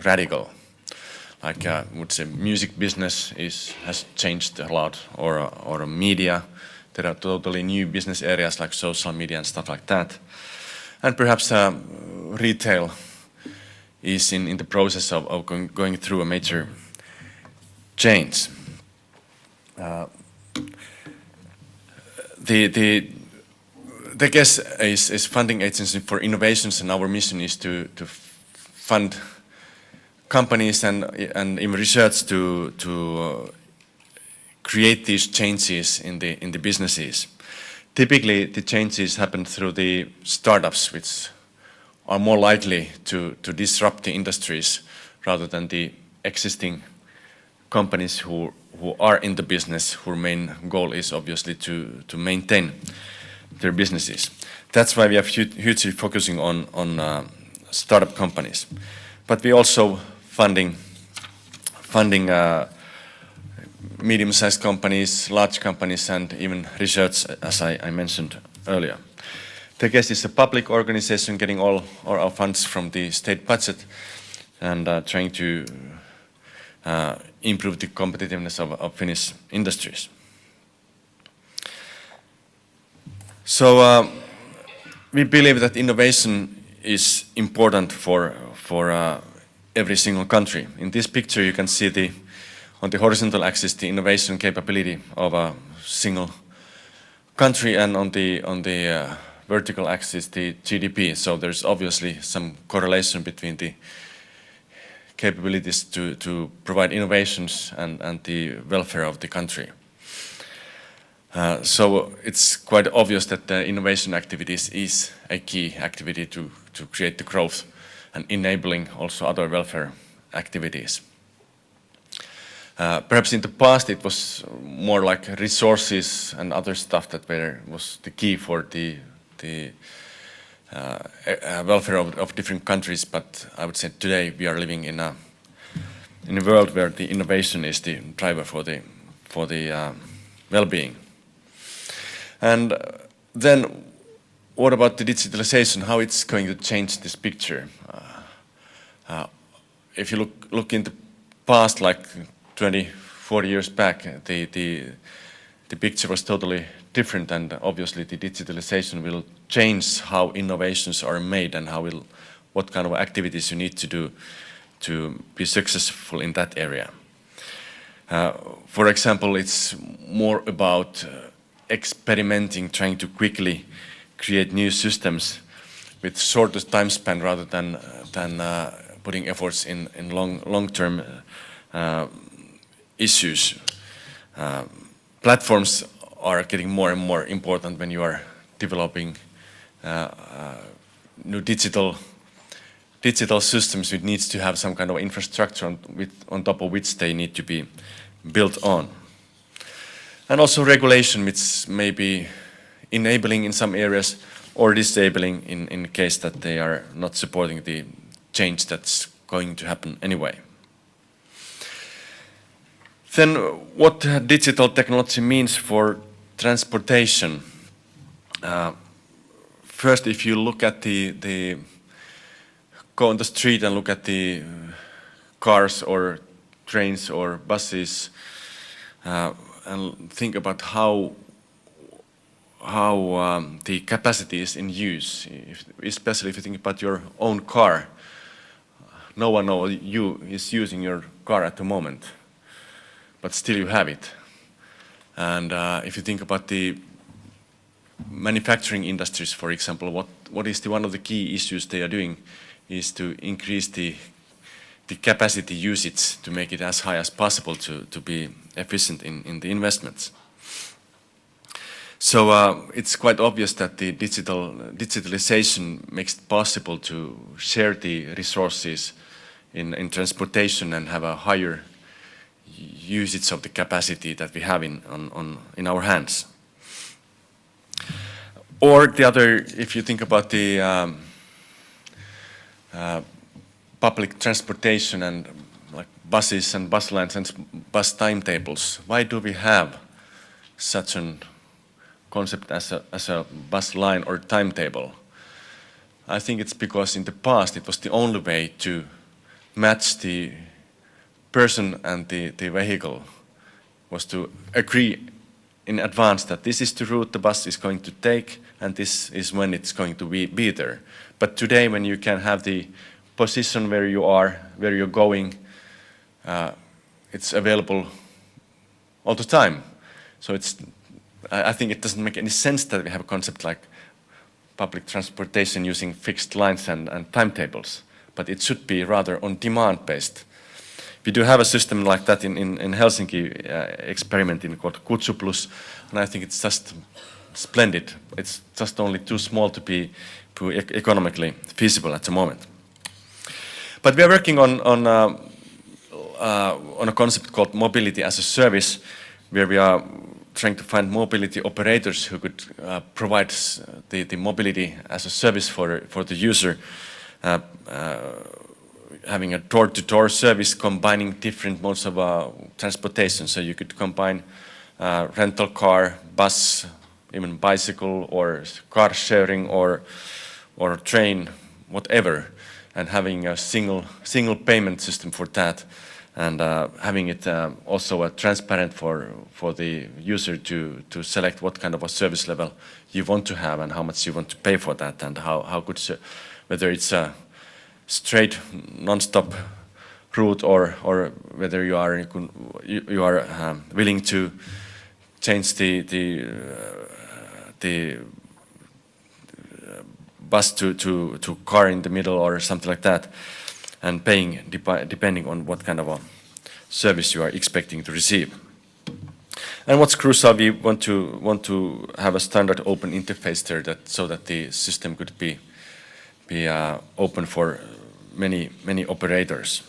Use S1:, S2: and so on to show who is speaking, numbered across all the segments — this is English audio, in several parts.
S1: radical. Like I would say music business has changed a lot, or media. There are totally new business areas like social media and stuff like that. And perhaps retail is in the process of going through a major change. The guess is funding agency for innovations, and our mission is to fund companies and even research to create these changes in the businesses. Typically, the changes happen through the startups, which are more likely to disrupt the industries rather than the existing companies who are in the business, whose main goal is obviously to maintain their businesses. That's why we are hugely focusing on startup companies. But we also funding medium-sized companies, large companies, and even research, as I mentioned earlier. TechES is a public organization getting all our funds from the state budget and trying to improve the competitiveness of Finnish industries. So we believe that innovation is important for every single country. In this picture, you can see on the horizontal axis the innovation capability of a single country, and on the vertical axis the GDP. So there's obviously some correlation between the capabilities to provide innovations and the welfare of the country. So it's quite obvious that the innovation activities is a key activity to create the growth and enabling also other welfare activities. Perhaps in the past it was more like resources and other stuff that was the key for the welfare of different countries, but I would say today we are living in a world where the innovation is the driver for the well-being. And then what about the digitalization, how it's going to change this picture? If you look in the past, like 20, 40 years back, the picture was totally different, and obviously the digitalization will change how innovations are made and what kind of activities you need to do to be successful in that area. For example, it's more about experimenting, trying to quickly create new systems with shortest time span rather than putting efforts in long-term issues. Platforms are getting more and more important when you are developing new digital systems, which needs to have some kind of infrastructure on top of which they need to be built on. And also regulation, which may be enabling in some areas or disabling in case that they are not supporting the change that's going to happen anyway. Then what digital technology means for transportation. First, if you look at go on the street and look at the cars or trains or buses, and think about how the capacity is in use, especially if you think about your own car. No one knows you is using your car at the moment, but still you have it. And if you think about the manufacturing industries, for example, what is one of the key issues they are doing is to increase the capacity usage to make it as high as possible to be efficient in the investments. So it's quite obvious that the digitalization makes it possible to share the resources in transportation and have a higher usage of the capacity that we have in our hands. Or the other, if you think about the public transportation and like buses and bus lines and bus timetables, why do we have such a concept as a bus line or timetable? I think it's because in the past it was the only way to match the person and the vehicle, was to agree in advance that this is the route the bus is going to take and this is when it's going to be there. But today, when you can have the position where you are, where you're going, it's available all the time. So I think it doesn't make any sense that we have a concept like public transportation using fixed lines and timetables, but it should be rather on demand based. We do have a system like that in Helsinki, experimenting called Kutsu Plus, and I think it's just splendid. It's just only too small to be economically feasible at the moment. But we are working on a concept called mobility as a service, where we are trying to find mobility operators who could provide the mobility as a service for the user, having a door-to-door service combining different modes of transportation. So you could combine rental car, bus, even bicycle, or car sharing, or train, whatever, and having a single payment system for that, and having it also transparent for the user to select what kind of a service level you want to have and how much you want to pay for that, and how good, whether it's a straight non-stop route or whether you are willing to change the bus to car in the middle or something like that, and paying depending on what kind of a service you are expecting to receive. And what's crucial, we want to have a standard open interface there, so that the system could be open for many operators.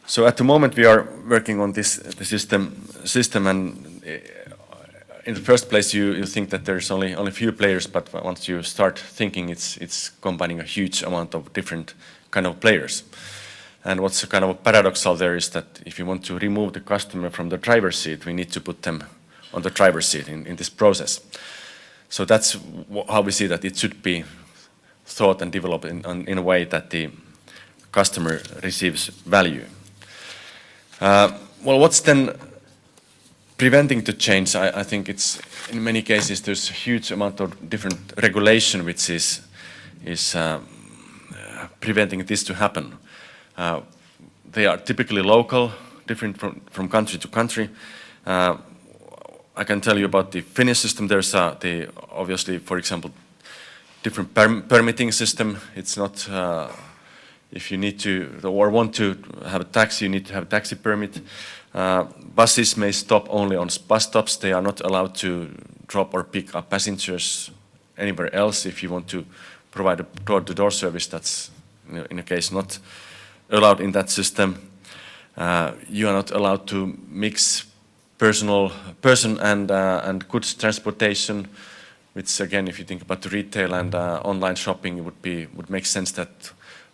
S1: So at the moment we are working on the system, and in the first place you think that there's only a few players, but once you start thinking, it's combining a huge amount of different kind of players. And what's kind of paradoxal there is that if you want to remove the customer from the driver's seat, we need to put them on the driver's seat in this process. So that's how we see that it should be thought and developed in a way that the customer receives value. Well, what's then preventing the change? I think it's, in many cases, there's a huge amount of different regulation which is preventing this to happen. They are typically local, different from country to country. I can tell you about the Finnish system. There's obviously, for example, different permitting system. It's not, if you need to or want to have a taxi, you need to have a taxi permit. Buses may stop only on bus stops. They are not allowed to drop or pick up passengers anywhere else. If you want to provide a door-to-door service, that's in a case not allowed in that system. You are not allowed to mix person and goods transportation, which again, if you think about the retail and online shopping, it would make sense that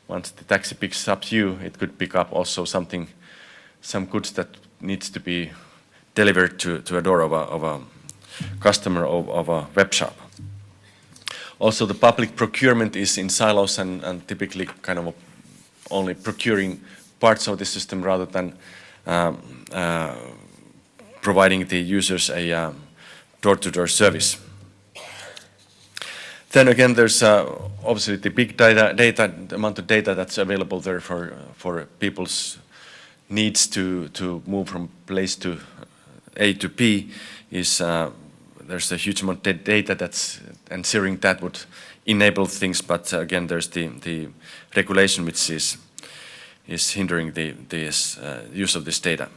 S1: once the taxi picks up you, it could pick up also some goods that needs to be delivered to a door of a customer of a web shop. Also, the public procurement is in silos and typically kind of only procuring parts of the system rather than providing the users a door-to-door service. Then again, there's obviously the big data, the amount of data that's available there for people's needs to move from place to A to B is there's a huge amount of data and sharing that would enable things, but again, there's the regulation which is hindering the use of this data.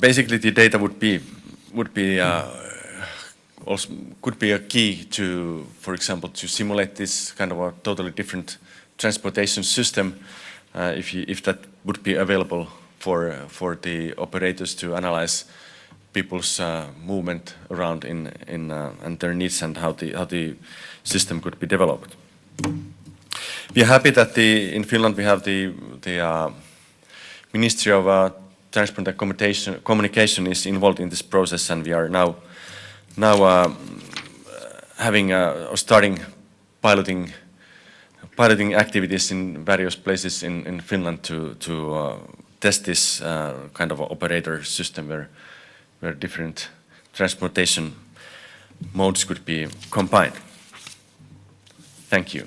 S1: Basically, the data also could be a key to, for example, to simulate this kind of a totally different transportation system, if that would be available for the operators to analyze people's movement around and their needs and how the system could be developed. We are happy that in Finland we have the Ministry of Transport and Communication is involved in this process, and we are now having starting piloting piloting activities in various places in Finland to test this kind of operator system where different transportation modes could be combined. Thank you.